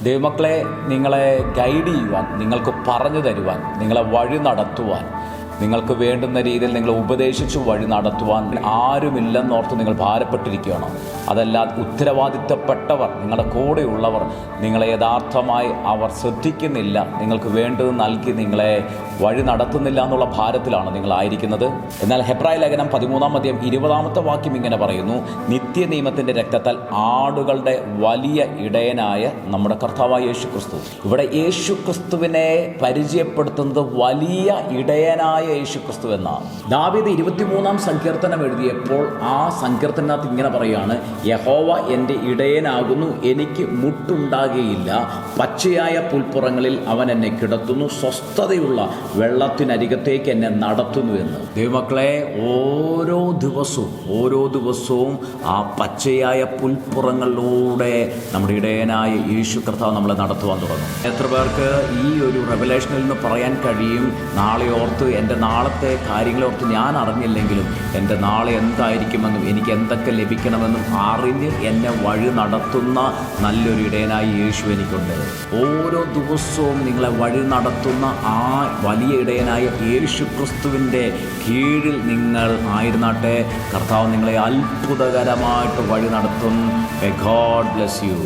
ദൈവമക്കളെ, നിങ്ങളെ ഗൈഡ് ചെയ്യുവാൻ, നിങ്ങൾക്ക് പറഞ്ഞു തരുവാൻ, നിങ്ങളെ വഴി നടത്തുവാൻ, നിങ്ങൾക്ക് വേണ്ടുന്ന രീതിയിൽ നിങ്ങളെ ഉപദേശിച്ച് വഴി നടത്തുവാൻ ആരുമില്ലെന്നോർത്ത് നിങ്ങൾ ഭാരപ്പെട്ടിരിക്കുകയാണ്. അതല്ല, ഉത്തരവാദിത്തപ്പെട്ടവർ, നിങ്ങളുടെ കൂടെയുള്ളവർ നിങ്ങളെ യഥാർത്ഥമായി അവർ ശ്രദ്ധിക്കുന്നില്ല, നിങ്ങൾക്ക് വേണ്ടത് നൽകി നിങ്ങളെ വഴി നടത്തുന്നില്ല എന്നുള്ള ഭാരത്തിലാണ് നിങ്ങളായിരിക്കുന്നത്. എന്നാൽ ഹെബ്രായ ലേഖനം 13-20 വാക്യം ഇങ്ങനെ പറയുന്നു: നിത്യനിയമത്തിൻ്റെ രക്തത്താൽ ആടുകളുടെ വലിയ ഇടയനായ നമ്മുടെ കർത്താവായ യേശുക്രിസ്തു. ഇവിടെ യേശുക്രിസ്തുവിനെ പരിചയപ്പെടുത്തുന്നത് വലിയ ഇടയനായ യേശുക്രിസ്തു എന്നാണ്. ദാവീദ് 23 സങ്കീർത്തനം എഴുതിയപ്പോൾ ആ സങ്കീർത്തനത്തിനകത്ത് ഇങ്ങനെ പറയുകയാണ്: യഹോവ എൻ്റെ ഇടയനാകുന്നു, എനിക്ക് മുട്ടുണ്ടാകുകയില്ല. പച്ചയായ പുൽപ്പുറങ്ങളിൽ അവൻ എന്നെ കിടത്തുന്നു, സ്വസ്ഥതയുള്ള വെള്ളത്തിനരികത്തേക്ക് എന്നെ നടത്തുന്നു എന്ന്. ദൈവമക്കളെ, ഓരോ ദിവസവും ആ പച്ചയായ പുൽപ്പുറങ്ങളിലൂടെ നമ്മുടെ ഇടയനായ യേശു കർത്താവ് നമ്മളെ നടത്തുവാൻ തുടങ്ങും. എത്ര പേർക്ക് ഈ ഒരു റെവലേഷനിൽ നിന്ന് പറയാൻ കഴിയും: നാളെ ഓർത്ത്, എൻ്റെ നാളത്തെ കാര്യങ്ങളോർത്ത് ഞാൻ അറിഞ്ഞില്ലെങ്കിലും എൻ്റെ നാളെ എന്തായിരിക്കുമെന്നും എനിക്ക് എന്തൊക്കെ ലഭിക്കണമെന്നും അറിഞ്ഞ് എന്നെ വഴി നടത്തുന്ന നല്ലൊരു ഇടയനായി യേശു എനിക്കുണ്ട്. ഓരോ ദിവസവും നിങ്ങളെ വഴി നടത്തുന്ന ആ വലിയ ഇടയനായ യേശു ക്രിസ്തുവിൻ്റെ കീഴിൽ നിങ്ങൾ ആയിരുന്നാട്ടെ. കർത്താവ് നിങ്ങളെ അത്ഭുതകരമായിട്ട് വഴി നടത്തും. May God bless you.